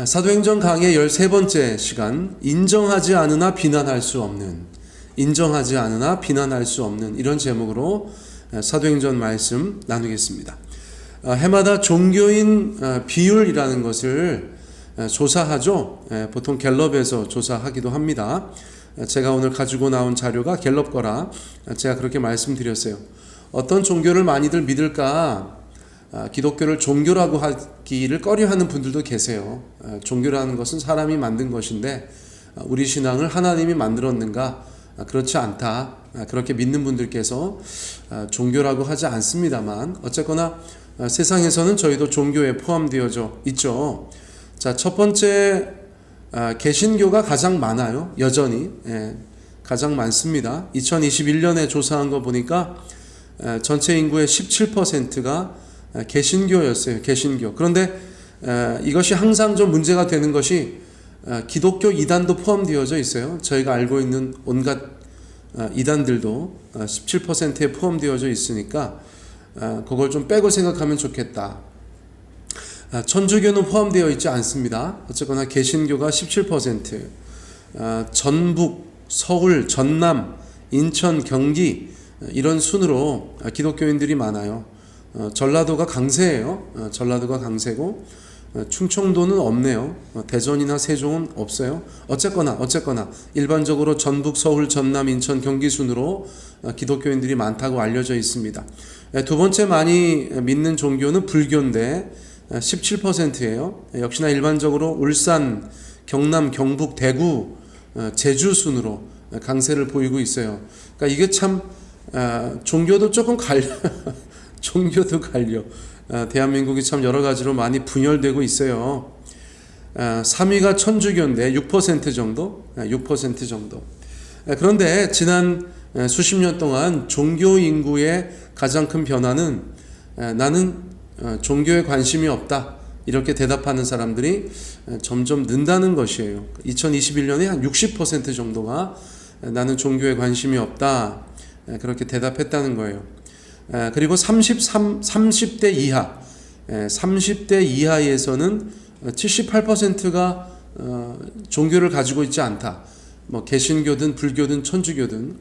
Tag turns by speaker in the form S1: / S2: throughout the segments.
S1: 사도행전 강의 13번째 시간, 인정하지 않으나 비난할 수 없는, 인정하지 않으나 비난할 수 없는, 이런 제목으로 사도행전 말씀 나누겠습니다. 해마다 종교인 비율이라는 것을 조사하죠. 보통 갤럽에서 조사하기도 합니다. 제가 오늘 가지고 나온 자료가 갤럽 거라 제가 그렇게 말씀드렸어요. 어떤 종교를 많이들 믿을까? 기독교를 종교라고 하기를 꺼려하는 분들도 계세요. 종교라는 것은 사람이 만든 것인데 우리 신앙을 하나님이 만들었는가? 그렇지 않다. 그렇게 믿는 분들께서 종교라고 하지 않습니다만, 어쨌거나 세상에서는 저희도 종교에 포함되어져 있죠. 자, 첫 번째, 개신교가 가장 많아요. 여전히 가장 많습니다. 2021년에 조사한 거 보니까 전체 인구의 17%가 개신교였어요. 개신교. 그런데 이것이 항상 좀 문제가 되는 것이 기독교 이단도 포함되어져 있어요. 저희가 알고 있는 온갖 이단들도 17%에 포함되어져 있으니까 그걸 좀 빼고 생각하면 좋겠다. 천주교는 포함되어 있지 않습니다. 어쨌거나 개신교가 17%, 전북, 서울, 전남, 인천, 경기, 이런 순으로 기독교인들이 많아요. 전라도가 강세예요. 전라도가 강세고 충청도는 없네요. 대전이나 세종은 없어요. 어쨌거나 일반적으로 전북, 서울, 전남, 인천, 경기 순으로 기독교인들이 많다고 알려져 있습니다. 두 번째 많이 믿는 종교는 불교인데 17%예요. 역시나 일반적으로 울산, 경남, 경북, 대구, 제주 순으로 강세를 보이고 있어요. 그러니까 이게 참 종교도 조금 종교도 갈려. 대한민국이 참 여러 가지로 많이 분열되고 있어요. 3위가 천주교인데 6% 정도. 6% 정도. 그런데 지난 수십 년 동안 종교 인구의 가장 큰 변화는 나는 종교에 관심이 없다, 이렇게 대답하는 사람들이 점점 는다는 것이에요. 2021년에 한 60% 정도가 나는 종교에 관심이 없다, 그렇게 대답했다는 거예요. 그리고 30대 이하, 30대 이하에서는 78%가 종교를 가지고 있지 않다. 뭐 개신교든 불교든 천주교든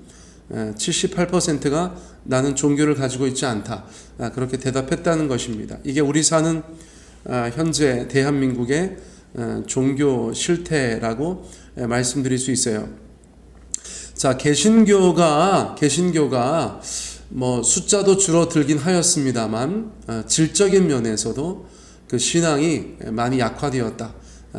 S1: 78%가 나는 종교를 가지고 있지 않다, 그렇게 대답했다는 것입니다. 이게 우리 사는 현재 대한민국의 종교 실태라고 말씀드릴 수 있어요. 자, 개신교가 뭐 숫자도 줄어들긴 하였습니다만 질적인 면에서도 그 신앙이 많이 약화되었다,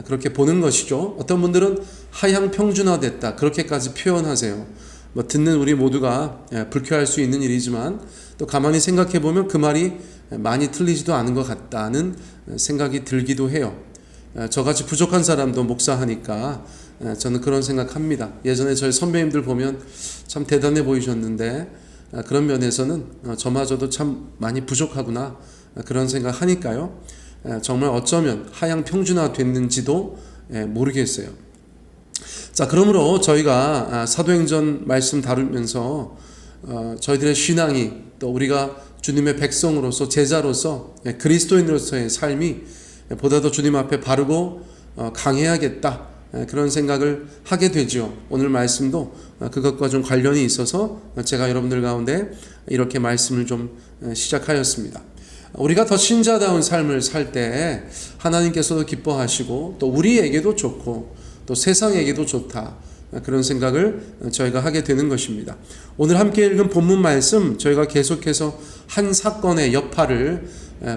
S1: 그렇게 보는 것이죠. 어떤 분들은 하향 평준화됐다, 그렇게까지 표현하세요. 뭐 듣는 우리 모두가 불쾌할 수 있는 일이지만 또 가만히 생각해 보면 그 말이 많이 틀리지도 않은 것 같다는 생각이 들기도 해요. 저같이 부족한 사람도 목사하니까 저는 그런 생각합니다. 예전에 저희 선배님들 보면 참 대단해 보이셨는데 그런 면에서는 저마저도 참 많이 부족하구나, 그런 생각하니까요. 정말 어쩌면 하향 평준화 됐는지도 모르겠어요. 자, 그러므로 저희가 사도행전 말씀 다루면서 저희들의 신앙이, 또 우리가 주님의 백성으로서, 제자로서, 그리스도인으로서의 삶이 보다 더 주님 앞에 바르고 강해야겠다, 그런 생각을 하게 되죠. 오늘 말씀도 그것과 좀 관련이 있어서 제가 여러분들 가운데 이렇게 말씀을 좀 시작하였습니다. 우리가 더 신자다운 삶을 살 때 하나님께서도 기뻐하시고 또 우리에게도 좋고 또 세상에게도 좋다, 그런 생각을 저희가 하게 되는 것입니다. 오늘 함께 읽은 본문 말씀, 저희가 계속해서 한 사건의 여파를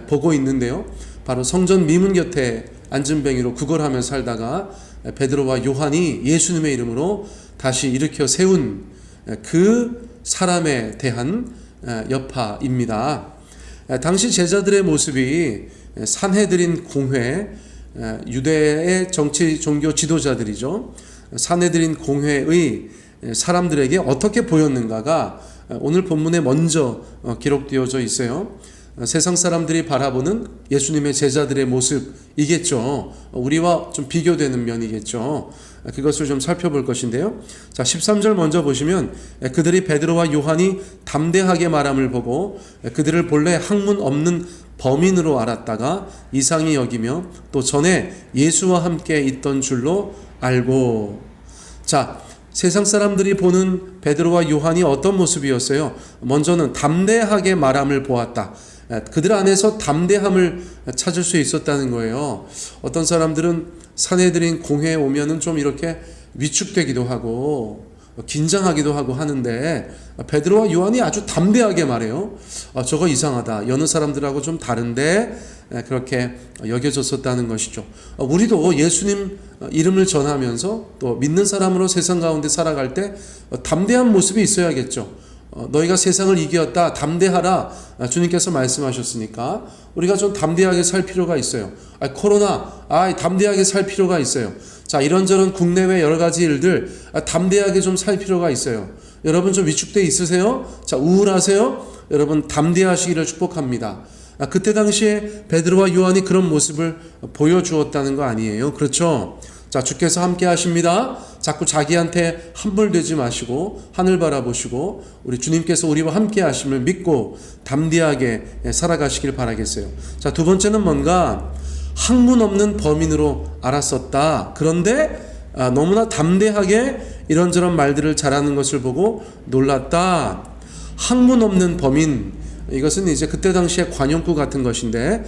S1: 보고 있는데요. 바로 성전 미문 곁에 안전뱅이로 구걸하며 살다가 베드로와 요한이 예수님의 이름으로 다시 일으켜 세운 그 사람에 대한 여파입니다. 당시 제자들의 모습이 산헤드린 공회, 유대의 정치 종교 지도자들이죠. 산헤드린 공회의 사람들에게 어떻게 보였는가가 오늘 본문에 먼저 기록되어져 있어요. 세상 사람들이 바라보는 예수님의 제자들의 모습이겠죠. 우리와 좀 비교되는 면이겠죠. 그것을 좀 살펴볼 것인데요. 자, 13절 먼저 보시면 그들이 베드로와 요한이 담대하게 말함을 보고 그들을 본래 학문 없는 범인으로 알았다가 이상히 여기며 또 전에 예수와 함께 있던 줄로 알고. 자, 세상 사람들이 보는 베드로와 요한이 어떤 모습이었어요? 먼저는 담대하게 말함을 보았다. 그들 안에서 담대함을 찾을 수 있었다는 거예요. 어떤 사람들은 사내들인 공회에 오면은 좀 이렇게 위축되기도 하고 긴장하기도 하고 하는데 베드로와 요한이 아주 담대하게 말해요. 저거 이상하다. 여느 사람들하고 좀 다른데 그렇게 여겨졌었다는 것이죠. 우리도 예수님 이름을 전하면서 또 믿는 사람으로 세상 가운데 살아갈 때 담대한 모습이 있어야겠죠. 너희가 세상을 이겼다. 담대하라. 주님께서 말씀하셨으니까 우리가 좀 담대하게 살 필요가 있어요. 코로나, 담대하게 살 필요가 있어요. 자, 이런저런 국내외 여러 가지 일들 담대하게 좀 살 필요가 있어요. 여러분 좀 위축돼 있으세요? 자, 우울하세요? 여러분 담대하시기를 축복합니다. 그때 당시에 베드로와 요한이 그런 모습을 보여주었다는 거 아니에요? 그렇죠? 자, 주께서 함께 하십니다. 자꾸 자기한테 함몰되지 마시고 하늘 바라보시고 우리 주님께서 우리와 함께 하심을 믿고 담대하게 살아가시길 바라겠어요. 자, 두 번째는 뭔가 학문 없는 범인으로 알았었다. 그런데 너무나 담대하게 이런저런 말들을 잘하는 것을 보고 놀랐다. 학문 없는 범인, 이것은 이제 그때 당시에 관용구 같은 것인데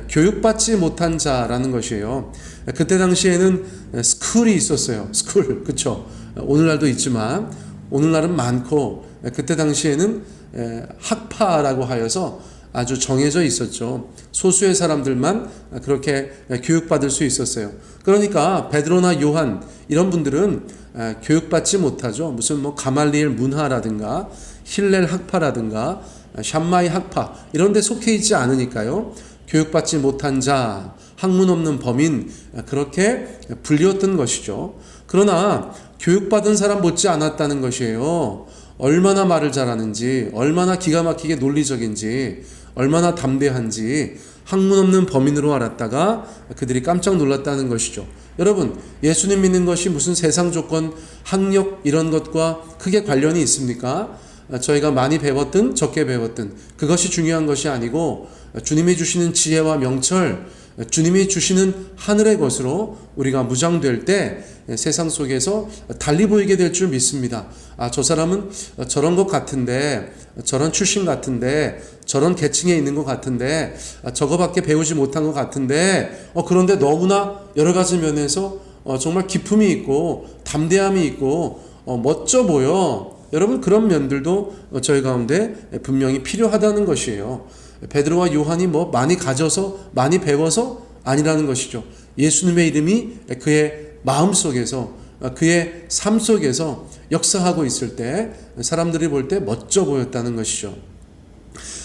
S1: 교육받지 못한 자라는 것이에요. 그때 당시에는 스쿨이 있었어요. 스쿨, 그렇죠? 오늘날도 있지만 오늘날은 많고 그때 당시에는 학파라고 하여서 아주 정해져 있었죠. 소수의 사람들만 그렇게 교육받을 수 있었어요. 그러니까 베드로나 요한 이런 분들은 교육받지 못하죠. 무슨 뭐 가말리엘 문화라든가 힐렐 학파라든가 샴마이 학파 이런 데 속해 있지 않으니까요. 교육받지 못한 자, 학문 없는 범인 그렇게 불리웠던 것이죠. 그러나 교육받은 사람 못지 않았다는 것이에요. 얼마나 말을 잘하는지, 얼마나 기가 막히게 논리적인지, 얼마나 담대한지 학문 없는 범인으로 알았다가 그들이 깜짝 놀랐다는 것이죠. 여러분, 예수님 믿는 것이 무슨 세상 조건, 학력 이런 것과 크게 관련이 있습니까? 저희가 많이 배웠든 적게 배웠든 그것이 중요한 것이 아니고 주님이 주시는 지혜와 명철, 주님이 주시는 하늘의 것으로 우리가 무장될 때 세상 속에서 달리 보이게 될 줄 믿습니다. 저 사람은 저런 것 같은데, 저런 출신 같은데, 저런 계층에 있는 것 같은데, 저거밖에 배우지 못한 것 같은데, 그런데 너무나 여러 가지 면에서 정말 기품이 있고 담대함이 있고 멋져 보여. 여러분, 그런 면들도 저희 가운데 분명히 필요하다는 것이에요. 베드로와 요한이 뭐 많이 가져서 많이 배워서 아니라는 것이죠. 예수님의 이름이 그의 마음 속에서 그의 삶 속에서 역사하고 있을 때 사람들이 볼 때 멋져 보였다는 것이죠.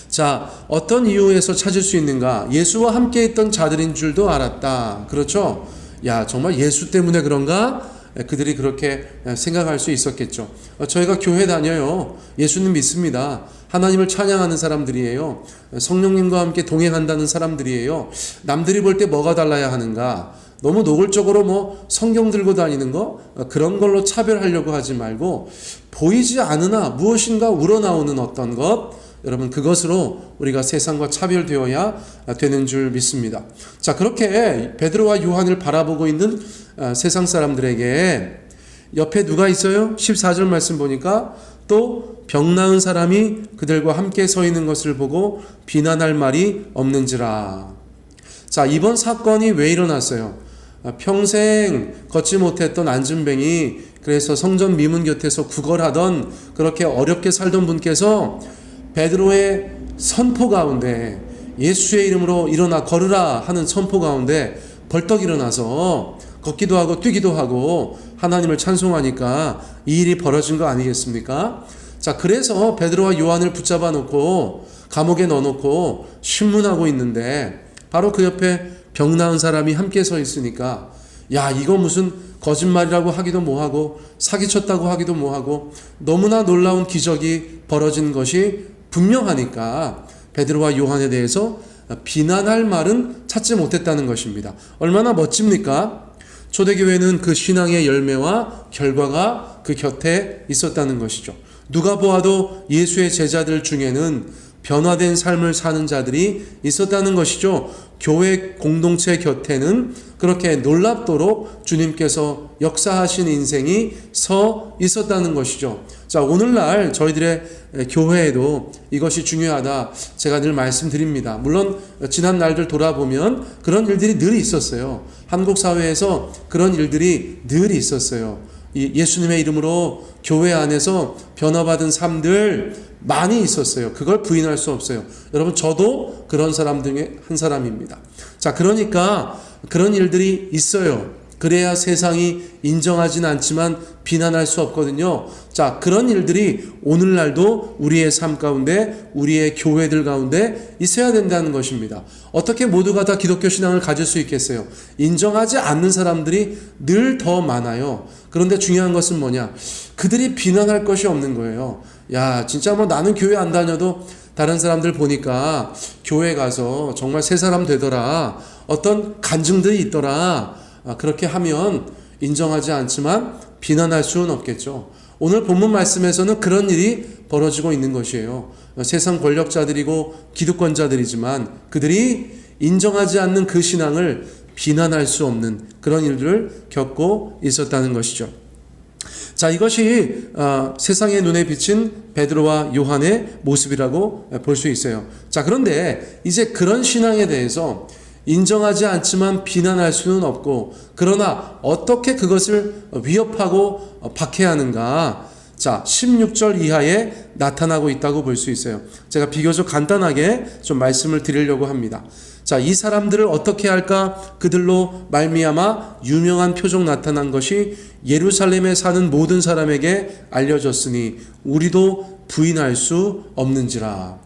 S1: 자, 어떤 이유에서 찾을 수 있는가? 예수와 함께 있던 자들인 줄도 알았다. 그렇죠? 야, 정말 예수 때문에 그런가? 그들이 그렇게 생각할 수 있었겠죠. 저희가 교회 다녀요. 예수님 믿습니다. 하나님을 찬양하는 사람들이에요. 성령님과 함께 동행한다는 사람들이에요. 남들이 볼 때 뭐가 달라야 하는가? 너무 노골적으로 뭐 성경 들고 다니는 거 그런 걸로 차별하려고 하지 말고 보이지 않으나 무엇인가 우러나오는 어떤 것, 여러분 그것으로 우리가 세상과 차별되어야 되는 줄 믿습니다. 자, 그렇게 베드로와 요한을 바라보고 있는 세상 사람들에게 옆에 누가 있어요? 14절 말씀 보니까 또 병 나은 사람이 그들과 함께 서 있는 것을 보고 비난할 말이 없는지라. 자, 이번 사건이 왜 일어났어요? 평생 걷지 못했던 안진뱅이, 그래서 성전 미문 곁에서 구걸하던 그렇게 어렵게 살던 분께서 베드로의 선포 가운데 예수의 이름으로 일어나 걸으라 하는 선포 가운데 벌떡 일어나서 걷기도 하고 뛰기도 하고 하나님을 찬송하니까 이 일이 벌어진 거 아니겠습니까? 자, 그래서 베드로와 요한을 붙잡아 놓고 감옥에 넣어놓고 신문하고 있는데 바로 그 옆에 병 나은 사람이 함께 서 있으니까 야, 이거 무슨 거짓말이라고 하기도 뭐하고 사기쳤다고 하기도 뭐하고 너무나 놀라운 기적이 벌어진 것이 분명하니까 베드로와 요한에 대해서 비난할 말은 찾지 못했다는 것입니다. 얼마나 멋집니까? 초대교회는 그 신앙의 열매와 결과가 그 곁에 있었다는 것이죠. 누가 보아도 예수의 제자들 중에는 변화된 삶을 사는 자들이 있었다는 것이죠. 교회 공동체 곁에는 그렇게 놀랍도록 주님께서 역사하신 인생이 서 있었다는 것이죠. 자, 오늘날 저희들의 교회에도 이것이 중요하다. 제가 늘 말씀드립니다. 물론 지난 날들 돌아보면 그런 일들이 늘 있었어요. 한국 사회에서 그런 일들이 늘 있었어요. 예수님의 이름으로 교회 안에서 변화받은 삶들 많이 있었어요. 그걸 부인할 수 없어요. 여러분, 저도 그런 사람 중에 한 사람입니다. 자, 그러니까 그런 일들이 있어요. 그래야 세상이 인정하진 않지만 비난할 수 없거든요. 자, 그런 일들이 오늘날도 우리의 삶 가운데, 우리의 교회들 가운데 있어야 된다는 것입니다. 어떻게 모두가 다 기독교 신앙을 가질 수 있겠어요? 인정하지 않는 사람들이 늘 더 많아요. 그런데 중요한 것은 뭐냐? 그들이 비난할 것이 없는 거예요. 야, 진짜 뭐 나는 교회 안 다녀도 다른 사람들 보니까 교회 가서 정말 새 사람 되더라. 어떤 간증들이 있더라. 그렇게 하면 인정하지 않지만 비난할 수는 없겠죠. 오늘 본문 말씀에서는 그런 일이 벌어지고 있는 것이에요. 세상 권력자들이고 기득권자들이지만 그들이 인정하지 않는 그 신앙을 비난할 수 없는 그런 일들을 겪고 있었다는 것이죠. 자, 이것이 세상의 눈에 비친 베드로와 요한의 모습이라고 볼 수 있어요. 자, 그런데 이제 그런 신앙에 대해서 인정하지 않지만 비난할 수는 없고, 그러나 어떻게 그것을 위협하고 박해하는가? 자, 16절 이하에 나타나고 있다고 볼 수 있어요. 제가 비교적 간단하게 좀 말씀을 드리려고 합니다. 자, 이 사람들을 어떻게 할까? 그들로 말미암아 유명한 표적 나타난 것이 예루살렘에 사는 모든 사람에게 알려졌으니 우리도 부인할 수 없는지라.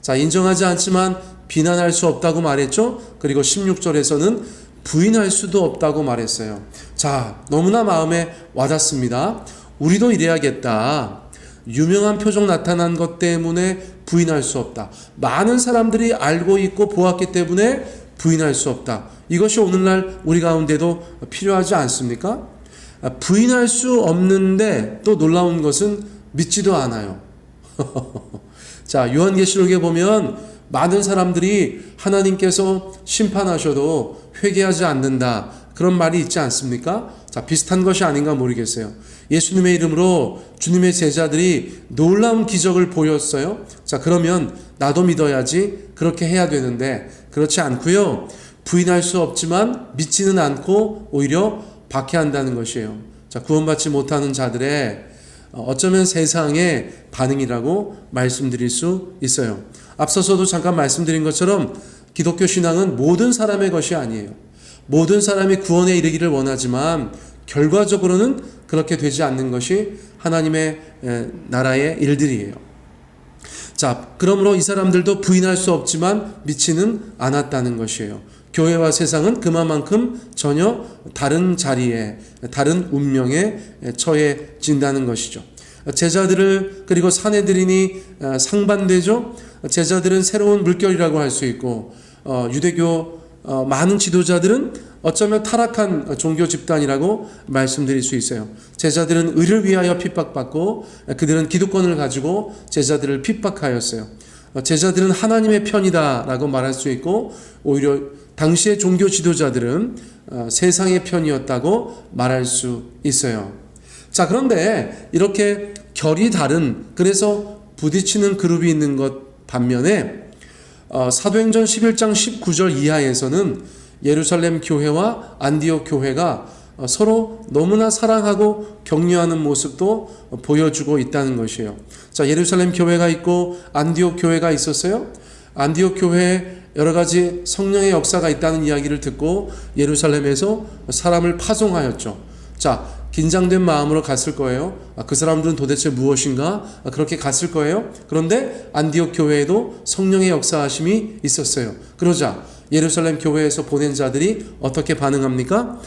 S1: 자, 인정하지 않지만 비난할 수 없다고 말했죠. 그리고 16절에서는 부인할 수도 없다고 말했어요. 자, 너무나 마음에 와닿습니다. 우리도 이래야겠다. 유명한 표적 나타난 것 때문에 부인할 수 없다. 많은 사람들이 알고 있고 보았기 때문에 부인할 수 없다. 이것이 오늘날 우리 가운데도 필요하지 않습니까? 부인할 수 없는데 또 놀라운 것은 믿지도 않아요. 자, 요한계시록에 보면 많은 사람들이 하나님께서 심판하셔도 회개하지 않는다. 그런 말이 있지 않습니까? 자, 비슷한 것이 아닌가 모르겠어요. 예수님의 이름으로 주님의 제자들이 놀라운 기적을 보였어요. 자, 그러면 나도 믿어야지. 그렇게 해야 되는데 그렇지 않고요. 부인할 수 없지만 믿지는 않고 오히려 박해한다는 것이에요. 자, 구원받지 못하는 자들의 어쩌면 세상의 반응이라고 말씀드릴 수 있어요. 앞서서도 잠깐 말씀드린 것처럼 기독교 신앙은 모든 사람의 것이 아니에요. 모든 사람이 구원에 이르기를 원하지만 결과적으로는 그렇게 되지 않는 것이 하나님의 나라의 일들이에요. 자, 그러므로 이 사람들도 부인할 수 없지만 믿지는 않았다는 것이에요. 교회와 세상은 그만큼 전혀 다른 자리에, 다른 운명에 처해진다는 것이죠. 제자들을 그리고 사내들이니 상반되죠. 제자들은 새로운 물결이라고 할 수 있고, 유대교 많은 지도자들은 어쩌면 타락한 종교 집단이라고 말씀드릴 수 있어요. 제자들은 의를 위하여 핍박받고 그들은 기득권을 가지고 제자들을 핍박하였어요. 제자들은 하나님의 편이다라고 말할 수 있고, 오히려 당시의 종교 지도자들은 세상의 편이었다고 말할 수 있어요. 자, 그런데 이렇게 결이 다른, 그래서 부딪히는 그룹이 있는 것 반면에 사도행전 11장 19절 이하에서는 예루살렘 교회와 안디옥 교회가 서로 너무나 사랑하고 격려하는 모습도 보여주고 있다는 것이에요. 자, 예루살렘 교회가 있고 안디옥 교회가 있었어요. 안디옥 교회에 여러 가지 성령의 역사가 있다는 이야기를 듣고 예루살렘에서 사람을 파송하였죠. 자, 긴장된 마음으로 갔을 거예요. 그 사람들은 도대체 무엇인가? 그렇게 갔을 거예요. 그런데 안디옥 교회에도 성령의 역사하심이 있었어요. 그러자 예루살렘 교회에서 보낸 자들이 어떻게 반응합니까?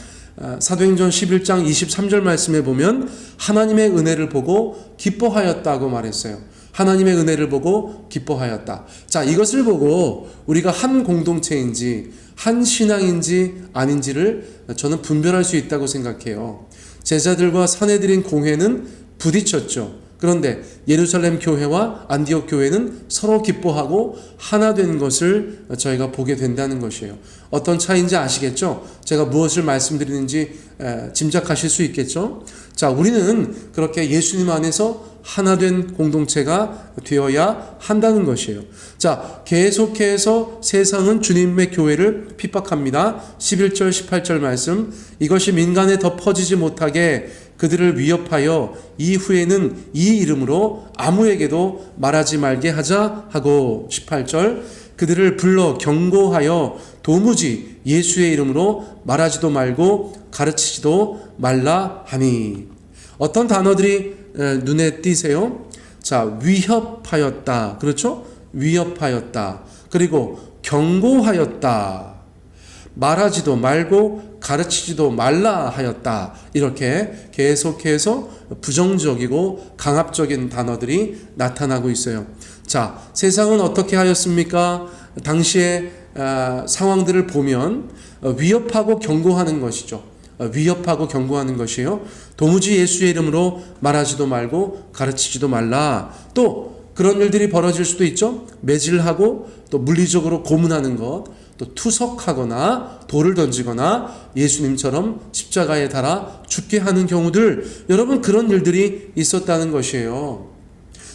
S1: 사도행전 11장 23절 말씀에 보면 하나님의 은혜를 보고 기뻐하였다고 말했어요. 하나님의 은혜를 보고 기뻐하였다. 자, 이것을 보고 우리가 한 공동체인지 한 신앙인지 아닌지를 저는 분별할 수 있다고 생각해요. 제자들과 사내들인 공회는 부딪혔죠. 그런데 예루살렘 교회와 안디옥 교회는 서로 기뻐하고 하나 된 것을 저희가 보게 된다는 것이에요. 어떤 차이인지 아시겠죠? 제가 무엇을 말씀드리는지 짐작하실 수 있겠죠? 자, 우리는 그렇게 예수님 안에서 하나 된 공동체가 되어야 한다는 것이에요. 자, 계속해서 세상은 주님의 교회를 핍박합니다. 11절 18절 말씀, 이것이 민간에 더 퍼지지 못하게 그들을 위협하여 이후에는 이 이름으로 아무에게도 말하지 말게 하자 하고, 18절, 그들을 불러 경고하여 도무지 예수의 이름으로 말하지도 말고 가르치지도 말라 하니. 어떤 단어들이 눈에 띄세요? 자, 위협하였다. 그렇죠? 위협하였다. 그리고 경고하였다. 말하지도 말고 가르치지도 말라 하였다. 이렇게 계속해서 부정적이고 강압적인 단어들이 나타나고 있어요. 자, 세상은 어떻게 하였습니까? 당시의 상황들을 보면 위협하고 경고하는 것이죠. 위협하고 경고하는 것이에요. 도무지 예수의 이름으로 말하지도 말고 가르치지도 말라. 또 그런 일들이 벌어질 수도 있죠. 매질하고 또 물리적으로 고문하는 것, 또 투석하거나 돌을 던지거나 예수님처럼 십자가에 달아 죽게 하는 경우들, 여러분 그런 일들이 있었다는 것이에요.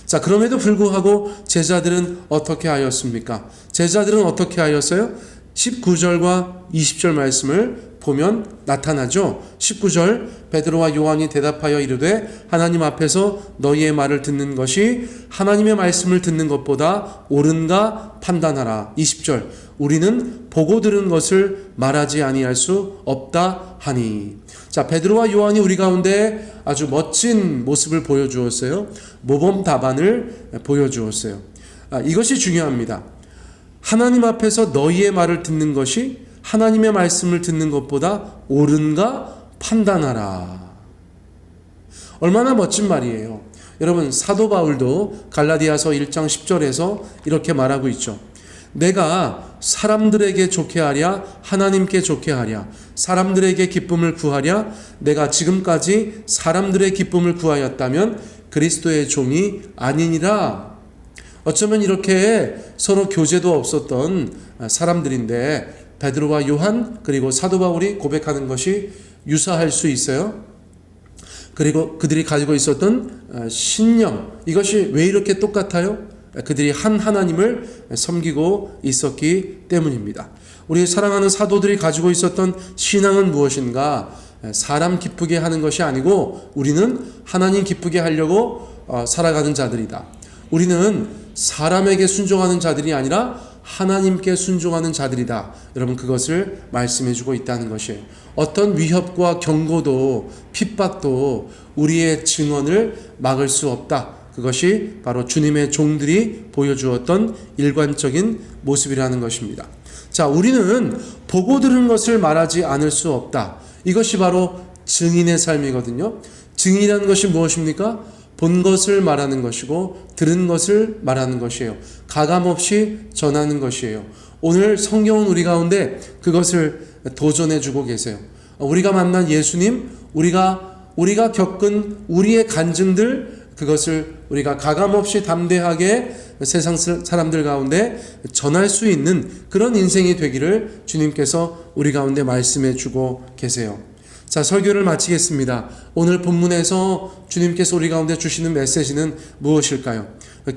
S1: 자, 그럼에도 불구하고 제자들은 어떻게 하였습니까? 제자들은 어떻게 하였어요? 19절과 20절 말씀을 보면 나타나죠. 19절, 베드로와 요한이 대답하여 이르되 하나님 앞에서 너희의 말을 듣는 것이 하나님의 말씀을 듣는 것보다 옳은가 판단하라. 20절, 우리는 보고 들은 것을 말하지 아니할 수 없다 하니. 자, 베드로와 요한이 우리 가운데 아주 멋진 모습을 보여주었어요. 모범 답안을 보여주었어요. 이것이 중요합니다. 하나님 앞에서 너희의 말을 듣는 것이 하나님의 말씀을 듣는 것보다 옳은가 판단하라. 얼마나 멋진 말이에요. 여러분, 사도 바울도 갈라디아서 1장 10절에서 이렇게 말하고 있죠. 내가 사람들에게 좋게 하랴 하나님께 좋게 하랴 사람들에게 기쁨을 구하랴 내가 지금까지 사람들의 기쁨을 구하였다면 그리스도의 종이 아니니라. 어쩌면 이렇게 서로 교제도 없었던 사람들인데 베드로와 요한 그리고 사도 바울이 고백하는 것이 유사할 수 있어요. 그리고 그들이 가지고 있었던 신념, 이것이 왜 이렇게 똑같아요? 그들이 한 하나님을 섬기고 있었기 때문입니다. 우리 사랑하는 사도들이 가지고 있었던 신앙은 무엇인가? 사람 기쁘게 하는 것이 아니고 우리는 하나님 기쁘게 하려고 살아가는 자들이다. 우리는 사람에게 순종하는 자들이 아니라 하나님께 순종하는 자들이다. 여러분, 그것을 말씀해주고 있다는 것이에요. 어떤 위협과 경고도 핍박도 우리의 증언을 막을 수 없다. 그것이 바로 주님의 종들이 보여주었던 일관적인 모습이라는 것입니다. 자, 우리는 보고 들은 것을 말하지 않을 수 없다. 이것이 바로 증인의 삶이거든요. 증인이라는 것이 무엇입니까? 본 것을 말하는 것이고 들은 것을 말하는 것이에요. 가감없이 전하는 것이에요. 오늘 성경은 우리 가운데 그것을 도전해주고 계세요. 우리가 만난 예수님, 우리가 겪은 우리의 간증들, 그것을 우리가 가감없이 담대하게 세상 사람들 가운데 전할 수 있는 그런 인생이 되기를 주님께서 우리 가운데 말씀해 주고 계세요. 자, 설교를 마치겠습니다. 오늘 본문에서 주님께서 우리 가운데 주시는 메시지는 무엇일까요?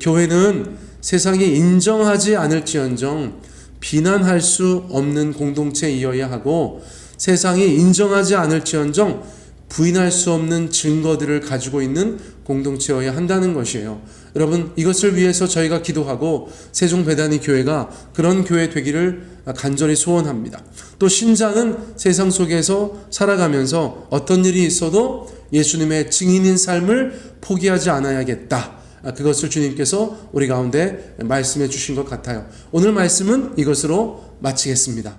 S1: 교회는 세상이 인정하지 않을지언정 비난할 수 없는 공동체이어야 하고 세상이 인정하지 않을지언정 부인할 수 없는 증거들을 가지고 있는 공동체여야 한다는 것이에요. 여러분, 이것을 위해서 저희가 기도하고 세종배단위 교회가 그런 교회 되기를 간절히 소원합니다. 또 신자는 세상 속에서 살아가면서 어떤 일이 있어도 예수님의 증인인 삶을 포기하지 않아야겠다. 그것을 주님께서 우리 가운데 말씀해 주신 것 같아요. 오늘 말씀은 이것으로 마치겠습니다.